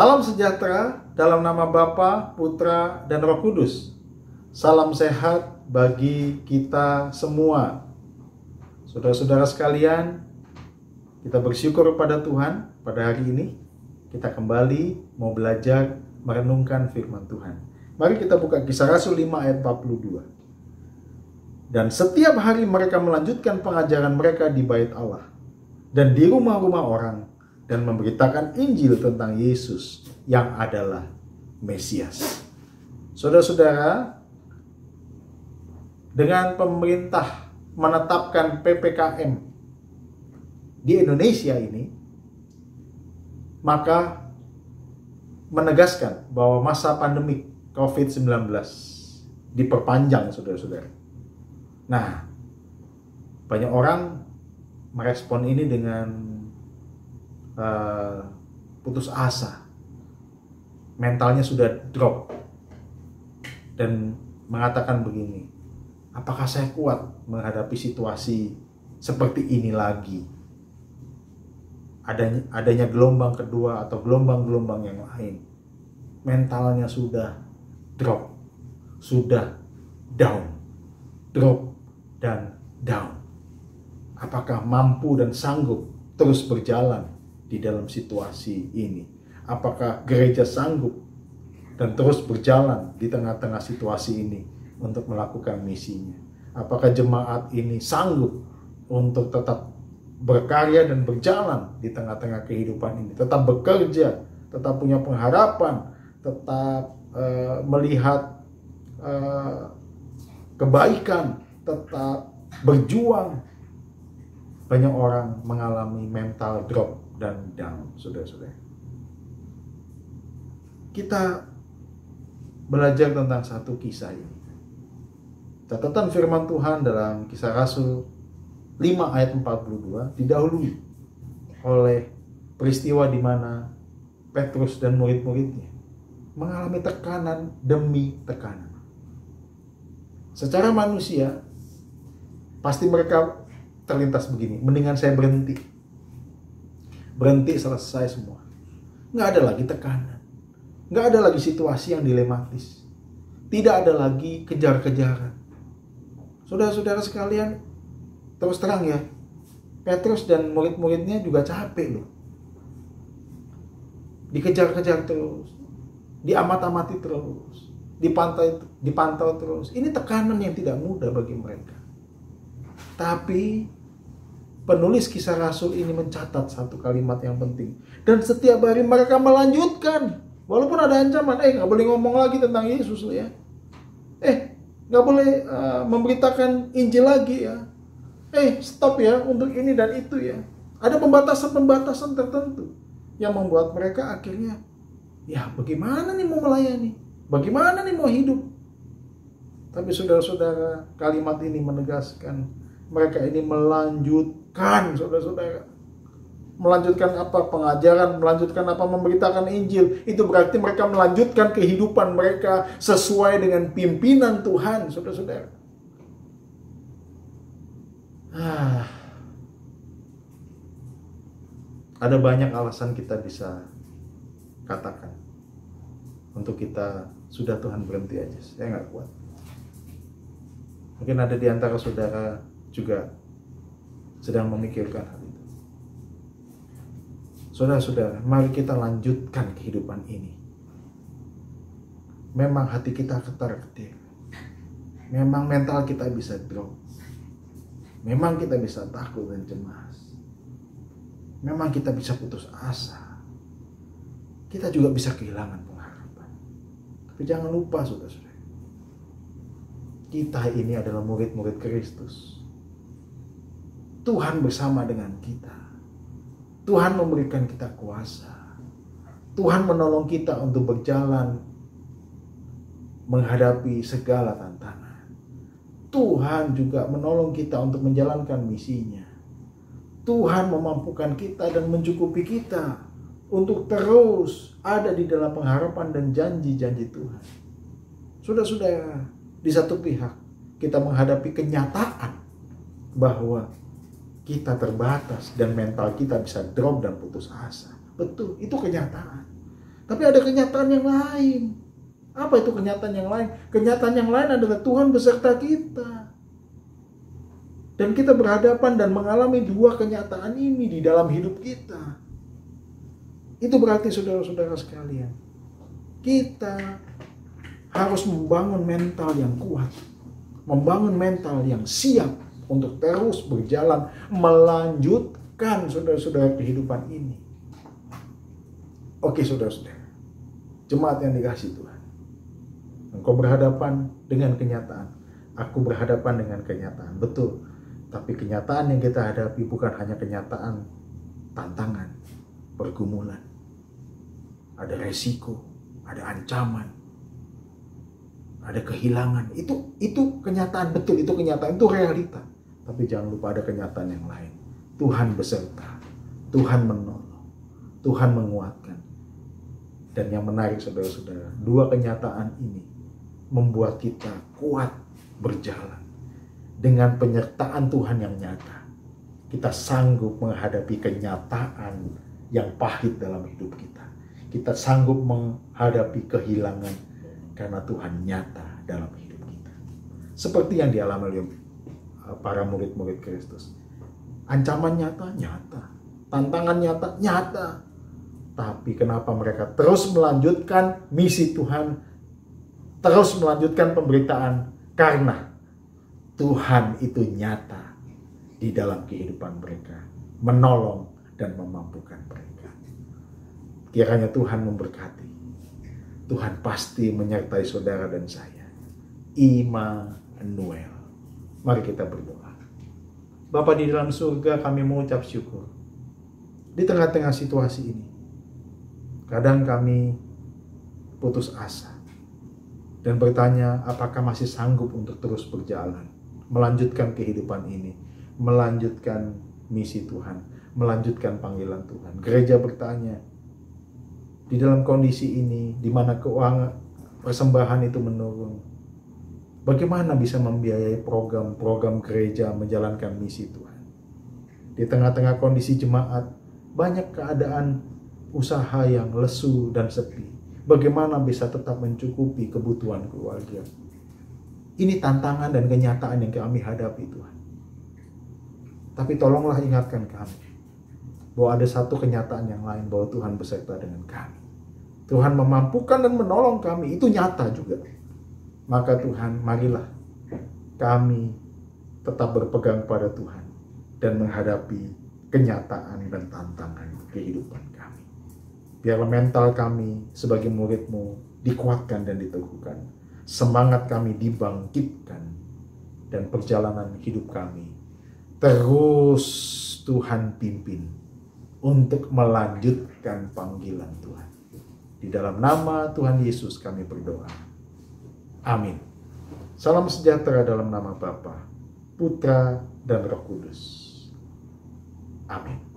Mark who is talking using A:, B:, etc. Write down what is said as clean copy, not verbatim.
A: Salam sejahtera dalam nama Bapa, Putra, dan Roh Kudus. Salam sehat bagi kita semua. Saudara-saudara sekalian, kita bersyukur kepada Tuhan pada hari ini. Kita kembali mau belajar merenungkan firman Tuhan. Mari kita buka Kisah Rasul 5 ayat 42. Dan setiap hari mereka melanjutkan pengajaran mereka di bait Allah dan di rumah-rumah orang, dan memberitakan Injil tentang Yesus yang adalah Mesias. Saudara-saudara, dengan pemerintah menetapkan PPKM di Indonesia ini, maka menegaskan bahwa masa pandemi COVID-19 diperpanjang, saudara-saudara. Nah, banyak orang merespon ini dengan putus asa, mentalnya sudah drop, dan mengatakan begini, apakah saya kuat menghadapi situasi seperti ini lagi? Adanya gelombang kedua atau gelombang-gelombang yang lain. Mentalnya sudah drop, sudah down, drop dan down. Apakah mampu dan sanggup terus berjalan di dalam situasi ini? Apakah gereja sanggup dan terus berjalan di tengah-tengah situasi ini untuk melakukan misinya? Apakah jemaat ini sanggup untuk tetap berkarya dan berjalan di tengah-tengah kehidupan ini? Tetap bekerja, tetap punya pengharapan, tetap melihat kebaikan, tetap berjuang. Banyak orang mengalami mental drop dan down, saudara-saudara. Kita belajar tentang satu kisah ini. Catatan firman Tuhan dalam Kisah Rasul 5 ayat 42 didahului oleh peristiwa di mana Petrus dan murid-muridnya mengalami tekanan demi tekanan. Secara manusia, pasti mereka terlintas begini, mendingan saya berhenti selesai semua. Nggak ada lagi tekanan, nggak ada lagi situasi yang dilematis, tidak ada lagi kejar-kejaran. Saudara-saudara sekalian, terus terang ya, Petrus dan murid-muridnya juga capek loh. Dikejar-kejar terus, diamat-amati terus, dipantau terus. Ini tekanan yang tidak mudah bagi mereka. Tapi penulis Kisah Rasul ini mencatat satu kalimat yang penting. Dan setiap hari mereka melanjutkan. Walaupun ada ancaman, nggak boleh ngomong lagi tentang Yesus ya. Nggak boleh memberitakan Injil lagi ya. Stop ya untuk ini dan itu ya. Ada pembatasan-pembatasan tertentu yang membuat mereka akhirnya, ya bagaimana nih mau melayani? Bagaimana nih mau hidup? Tapi saudara-saudara, kalimat ini menegaskan mereka ini melanjutkan, saudara-saudara. Melanjutkan apa? Pengajaran, melanjutkan apa? Memberitakan Injil. Itu berarti mereka melanjutkan kehidupan mereka sesuai dengan pimpinan Tuhan, saudara-saudara. Ada banyak alasan kita bisa katakan untuk kita, sudah Tuhan berhenti aja, saya nggak kuat. Mungkin ada di antara saudara juga sedang memikirkan hal itu. Saudara-saudara, mari kita lanjutkan kehidupan ini. Memang hati kita ketar-ketir, memang mental kita bisa drop, memang kita bisa takut dan cemas, memang kita bisa putus asa, kita juga bisa kehilangan pengharapan. Tapi jangan lupa, saudara-saudara, kita ini adalah murid-murid Kristus. Tuhan bersama dengan kita. Tuhan memberikan kita kuasa. Tuhan menolong kita untuk berjalan menghadapi segala tantangan. Tuhan juga menolong kita untuk menjalankan misinya. Tuhan memampukan kita dan mencukupi kita untuk terus ada di dalam pengharapan dan janji-janji Tuhan. Saudara-saudara, di satu pihak kita menghadapi kenyataan bahwa kita terbatas dan mental kita bisa drop dan putus asa. Betul, itu kenyataan. Tapi ada kenyataan yang lain. Apa itu kenyataan yang lain? Kenyataan yang lain adalah Tuhan beserta kita. Dan kita berhadapan dan mengalami dua kenyataan ini di dalam hidup kita. Itu berarti saudara-saudara sekalian, kita harus membangun mental yang kuat. Membangun mental yang siap untuk terus berjalan, melanjutkan saudara-saudara kehidupan ini. Oke saudara-saudara, jemaat yang dikasihi Tuhan. Engkau berhadapan dengan kenyataan. Aku berhadapan dengan kenyataan. Betul. Tapi kenyataan yang kita hadapi bukan hanya kenyataan tantangan, pergumulan. Ada resiko, ada ancaman, ada kehilangan. Itu kenyataan, betul, itu kenyataan, itu realita. Tapi jangan lupa ada kenyataan yang lain. Tuhan beserta, Tuhan menolong, Tuhan menguatkan. Dan yang menarik saudara-saudara, dua kenyataan ini membuat kita kuat berjalan. Dengan penyertaan Tuhan yang nyata, kita sanggup menghadapi kenyataan yang pahit dalam hidup kita. Kita sanggup menghadapi kehilangan karena Tuhan nyata dalam hidup kita. Seperti yang dialami oleh para murid-murid Kristus. Ancaman nyata, nyata. Tantangan nyata, nyata. Tapi kenapa mereka terus melanjutkan misi Tuhan, terus melanjutkan pemberitaan? Karena Tuhan itu nyata di dalam kehidupan mereka, menolong dan memampukan mereka. Kiranya Tuhan memberkati. Tuhan pasti menyertai saudara dan saya. Immanuel. Mari kita berdoa. Bapa di dalam surga, kami mengucap syukur. Di tengah-tengah situasi ini, kadang kami putus asa dan bertanya apakah masih sanggup untuk terus berjalan, melanjutkan kehidupan ini, melanjutkan misi Tuhan, melanjutkan panggilan Tuhan. Gereja bertanya, di dalam kondisi ini, di mana keuangan persembahan itu menurun, bagaimana bisa membiayai program-program gereja menjalankan misi Tuhan? Di tengah-tengah kondisi jemaat, banyak keadaan usaha yang lesu dan sepi. Bagaimana bisa tetap mencukupi kebutuhan keluarga? Ini tantangan dan kenyataan yang kami hadapi Tuhan. Tapi tolonglah ingatkan kami bahwa ada satu kenyataan yang lain, bahwa Tuhan beserta dengan kami. Tuhan memampukan dan menolong kami, itu nyata juga. Maka Tuhan, marilah kami tetap berpegang pada Tuhan dan menghadapi kenyataan dan tantangan kehidupan kami. Biarlah mental kami sebagai murid-Mu dikuatkan dan diteguhkan. Semangat kami dibangkitkan dan perjalanan hidup kami terus Tuhan pimpin untuk melanjutkan panggilan Tuhan. Di dalam nama Tuhan Yesus kami berdoa. Amin. Salam sejahtera dalam nama Bapa, Putra, dan Roh Kudus. Amin.